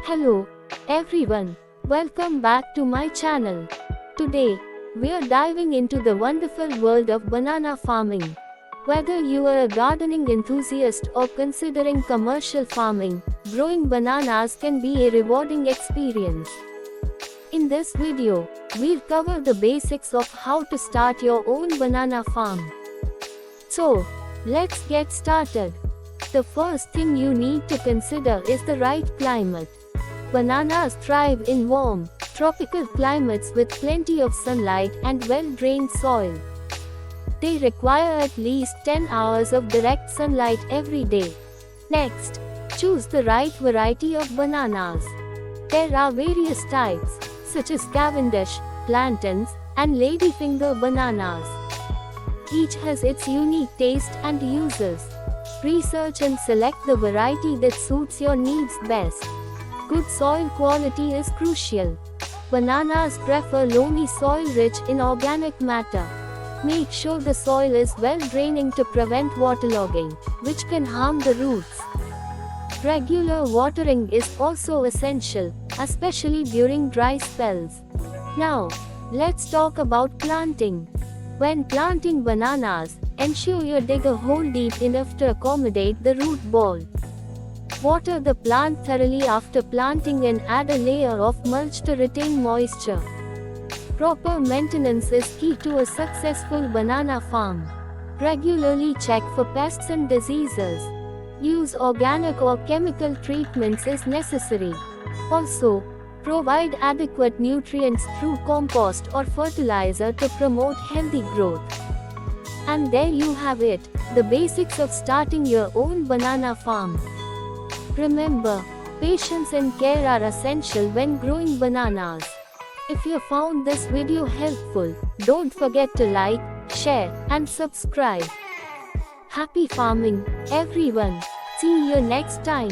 Hello, everyone. Welcome back to my channel. Today, we are diving into the wonderful world of banana farming. Whether you are a gardening enthusiast or considering commercial farming, growing bananas can be a rewarding experience. In this video, we'll cover the basics of how to start your own banana farm. So, let's get started. The first thing you need to consider is the right climate. Bananas thrive in warm, tropical climates with plenty of sunlight and well-drained soil. They require at least 10 hours of direct sunlight every day. Next, choose the right variety of bananas. There are various types, such as Cavendish, plantains, and ladyfinger bananas. Each has its unique taste and uses. Research and select the variety that suits your needs best. Good soil quality is crucial. Bananas prefer loamy soil rich in organic matter. Make sure the soil is well draining to prevent waterlogging, which can harm the roots. Regular watering is also essential, especially during dry spells. Now, let's talk about planting. When planting bananas, ensure you dig a hole deep enough to accommodate the root ball. Water the plant thoroughly after planting and add a layer of mulch to retain moisture. Proper maintenance is key to a successful banana farm. Regularly check for pests and diseases. Use organic or chemical treatments as necessary. Also, provide adequate nutrients through compost or fertilizer to promote healthy growth. And there you have it, the basics of starting your own banana farm. Remember, patience and care are essential when growing bananas. If you found this video helpful, don't forget to like, share, and subscribe. Happy farming, everyone. See you next time.